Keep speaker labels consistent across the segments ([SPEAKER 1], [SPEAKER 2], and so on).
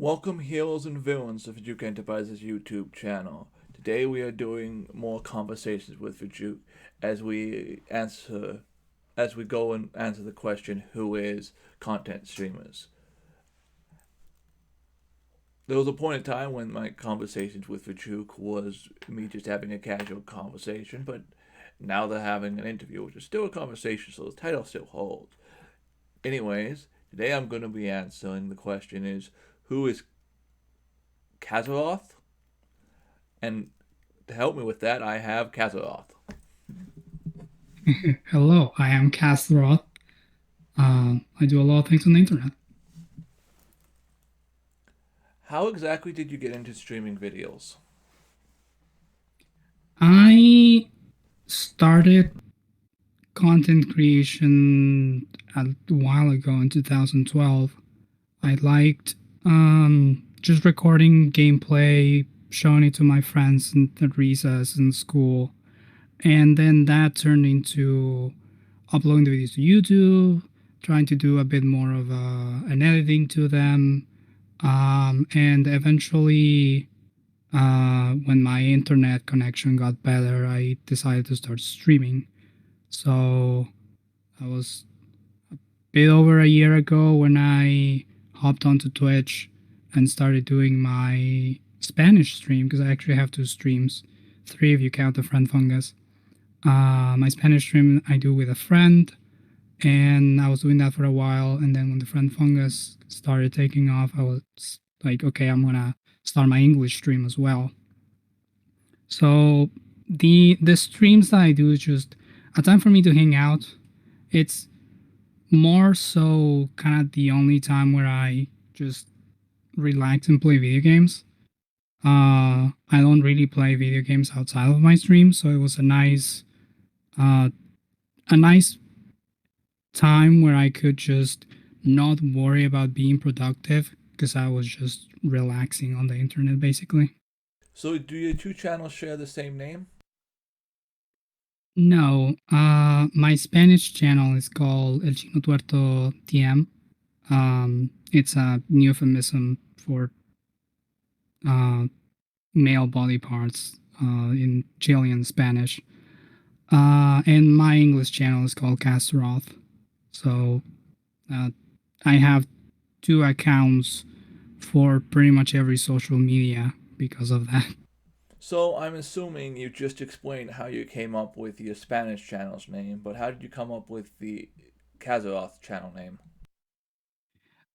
[SPEAKER 1] Welcome heroes and villains to Fjuk Enterprises YouTube channel. Today we are doing more conversations with Fjuk as we go and answer the question, who is content streamers? There was a point in time when my conversations with Fjuk was me just having a casual conversation, but now they're having an interview, which is still a conversation, so the title still holds. Anyways, today I'm going to be answering the question is, who is Khaztaroth? And to help me with that, I have Khaztaroth.
[SPEAKER 2] Hello, I am Khaztaroth. I do a lot of things on the internet.
[SPEAKER 1] How exactly did you get into streaming videos?
[SPEAKER 2] I started content creation a while ago in 2012. I liked just recording gameplay, showing it to my friends in the recess in school. And then that turned into uploading the videos to YouTube, trying to do a bit more of an editing to them. And eventually, when my internet connection got better, I decided to start streaming. So that was a bit over a year ago when I hopped onto Twitch and started doing my Spanish stream, because I actually have two streams, three if you count the friend fungus. My Spanish stream I do with a friend, and I was doing that for a while. And then when the friend fungus started taking off, I was like, okay, I'm gonna start my English stream as well. So the streams that I do is just a time for me to hang out. It's more so kind of the only time where I just relax and play video games. I don't really play video games outside of my stream, so it was uh, a nice time where I could just not worry about being productive because I was just relaxing on the internet basically.
[SPEAKER 1] So, do your two channels share the same name?
[SPEAKER 2] No, my Spanish channel is called El Chino Tuerto TM. It's a euphemism for uh, male body parts in Chilean Spanish. And my English channel is called Khaztaroth. So uh, I have two accounts for pretty much every social media because of that.
[SPEAKER 1] So, I'm assuming you just explained how you came up with your Spanish channel's name, but how did you come up with the Khaztaroth channel name?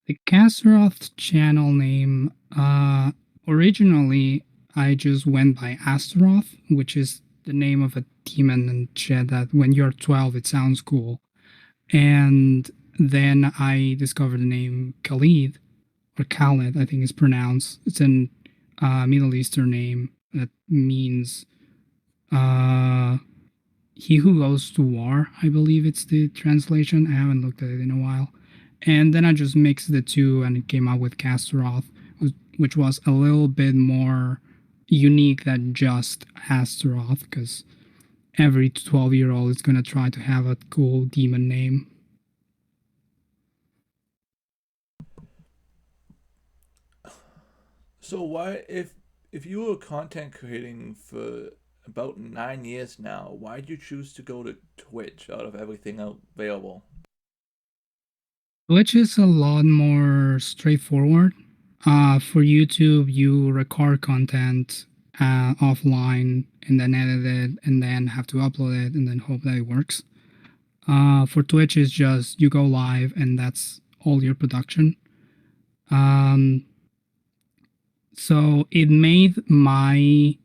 [SPEAKER 2] The Khaztaroth channel name, originally I just went by Astaroth, which is the name of a demon and shit that when you're 12 it sounds cool. And then I discovered the name Khalid, or Khaled, I think it's pronounced. It's an Middle Eastern name that means uh, he who goes to war, I believe it's the translation. I haven't looked at it in a while. And then I just mixed the two and it came out with Khaztaroth, which was a little bit more unique than just Astaroth, because every 12-year-old is going to try to have a cool demon name.
[SPEAKER 1] So, why, if you were content creating for about 9 years now, why did you choose to go to Twitch out of everything available?
[SPEAKER 2] Which is a lot more straightforward. For YouTube, you record content offline and then edit it and then have to upload it and then hope that it works. For Twitch, it's just you go live and that's all your production. Um, so it made my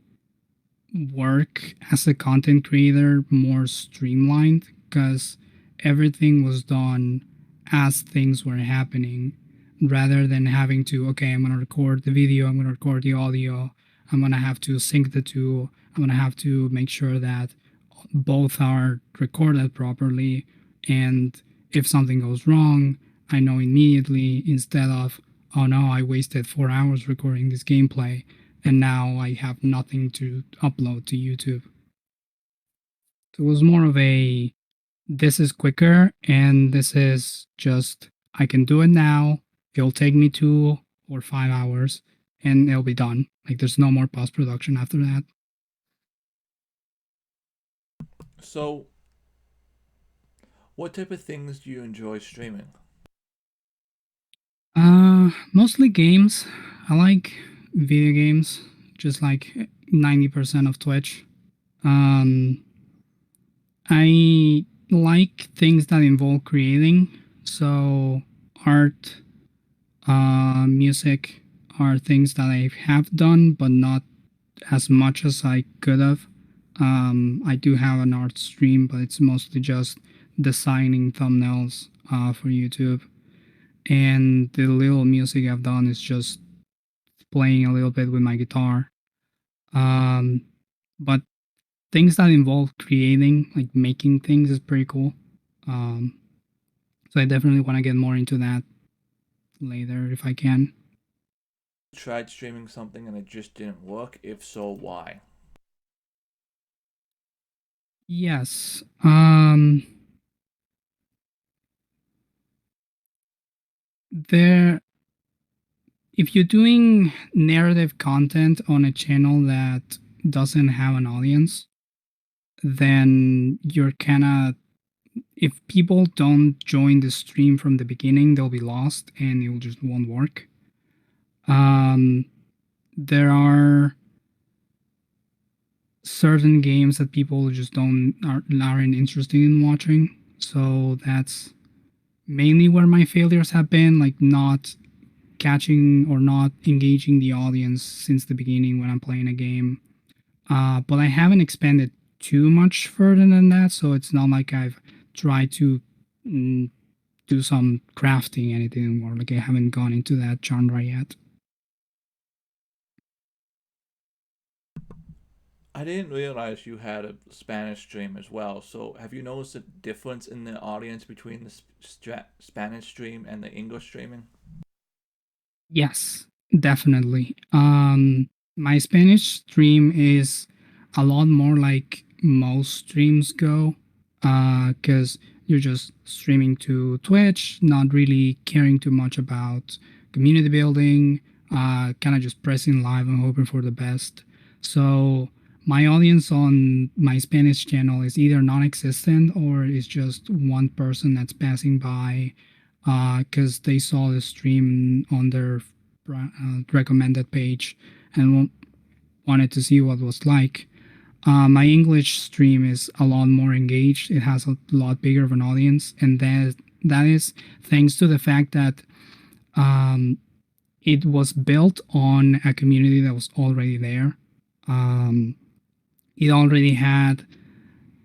[SPEAKER 2] work as a content creator more streamlined because everything was done as things were happening rather than having to, okay, I'm going to record the video, I'm going to record the audio, I'm going to have to sync the two, I'm going to have to make sure that both are recorded properly, and if something goes wrong I know immediately, instead of, oh no, I wasted 4 hours recording this gameplay and now I have nothing to upload to YouTube. So it was more of a, this is quicker and this is just, I can do it now. It'll take me or 5 hours, and it'll be done. Like there's no more post production after that.
[SPEAKER 1] So, what type of things do you enjoy streaming?
[SPEAKER 2] Mostly games. I like video games, just like 90% of Twitch. Um, I like things that involve creating. So art, music are things that I have done, but not as much as I could have. I do have an art stream, but it's mostly just designing thumbnails for YouTube. And the little music I've done is just playing a little bit with my guitar. Um, but things that involve creating, like making things, is pretty cool. Um, so I definitely want to get more into that later if I can.
[SPEAKER 1] Tried streaming something and it just didn't work? If so, why?
[SPEAKER 2] Yes. There, if you're doing narrative content on a channel that doesn't have an audience, then you're kind of, if people don't join the stream from the beginning, they'll be lost and it will just won't work. Um, there are certain games that people just aren't interested in watching, so that's mainly where my failures have been, like not catching or not engaging the audience since the beginning when I'm playing a game. But I haven't expanded too much further than that, so it's not like I've tried to mm, do some crafting anything more. Like I haven't gone into that genre yet.
[SPEAKER 1] I didn't realize you had a Spanish stream as well. So, have you noticed a difference in the audience between the Spanish stream and the English streaming?
[SPEAKER 2] Yes, definitely. My Spanish stream is a lot more like most streams go, because you're just streaming to Twitch, not really caring too much about community building, kind of just pressing live and hoping for the best. So my audience on my Spanish channel is either non-existent or is just one person that's passing by because they saw the stream on their recommended page and wanted to see what it was like. My English stream is a lot more engaged. It has a lot bigger of an audience, and that is thanks to the fact that um, it was built on a community that was already there. Um, it already had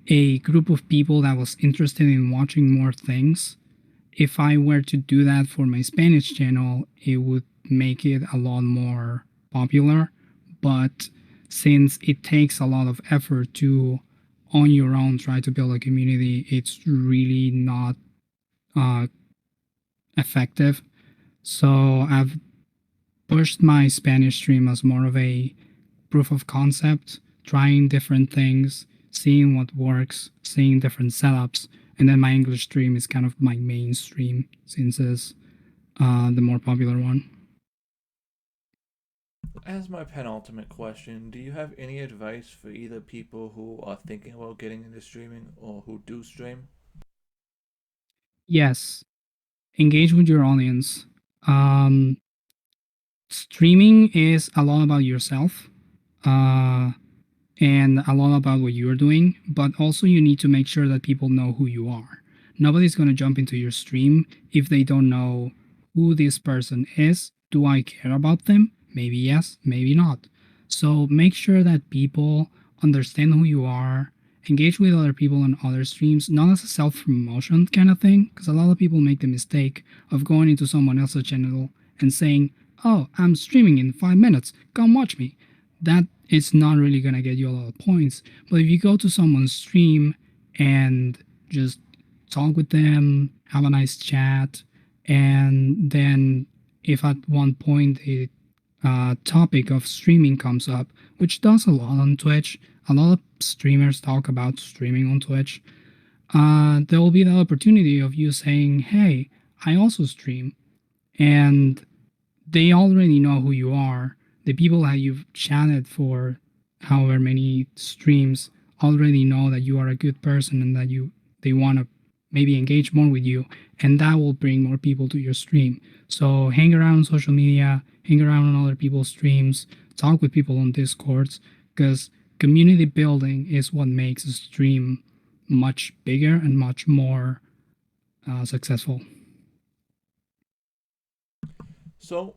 [SPEAKER 2] a group of people that was interested in watching more things. If I were to do that for my Spanish channel, it would make it a lot more popular. But since it takes a lot of effort to, on your own, try to build a community, it's really not uh, effective. So I've pushed my Spanish stream as more of a proof of concept, trying different things, seeing what works, seeing different setups. And then my English stream is kind of my main stream since it's the more popular one.
[SPEAKER 1] As my penultimate question, do you have any advice for either people who are thinking about getting into streaming or who do stream?
[SPEAKER 2] Yes, engage with your audience. Um, Streaming is a lot about yourself. Uh, and a lot about what you're doing, but also you need to make sure that people know who you are. Nobody's going to jump into your stream if they don't know who this person is. Do I care about them? Maybe yes, maybe not. So make sure that people understand who you are, engage with other people on other streams, not as a self promotion kind of thing, because a lot of people make the mistake of going into someone else's channel and saying, "Oh, I'm streaming in 5 minutes, come watch me." That it's not really gonna get you a lot of points. But if you go to someone's stream and just talk with them, have a nice chat, and then if at one point a topic of streaming comes up, which does a lot on Twitch, a lot of streamers talk about streaming on Twitch, there will be the opportunity of you saying, "Hey, I also stream," and they already know who you are. The people that you've chatted for however many streams already know that you are a good person and that they want to maybe engage more with you, and that will bring more people to your stream. So hang around on social media, hang around on other people's streams, talk with people on Discords, because community building is what makes a stream much bigger and much more successful.
[SPEAKER 1] So,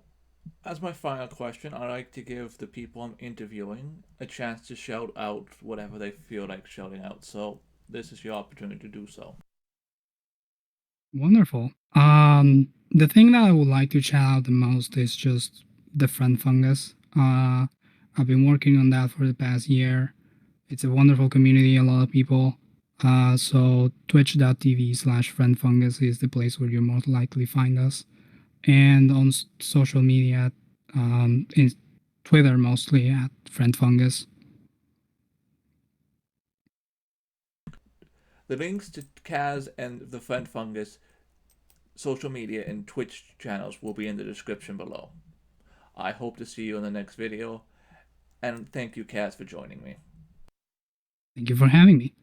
[SPEAKER 1] as my final question, I like to give the people I'm interviewing a chance to shout out whatever they feel like shouting out. So, this is your opportunity to do so.
[SPEAKER 2] Wonderful. The thing that I would like to shout out the most is just the friend fungus. I've been working on that for the past year. It's a wonderful community, a lot of people. So twitch.tv/friend fungus is the place where you'll most likely find us. And on social media, in Twitter mostly at friend fungus.
[SPEAKER 1] The links to Kaz and the Friend Fungus social media and Twitch channels will be in the description below. I hope to see you in the next video, and thank you, Kaz, for joining me.
[SPEAKER 2] Thank you for having me.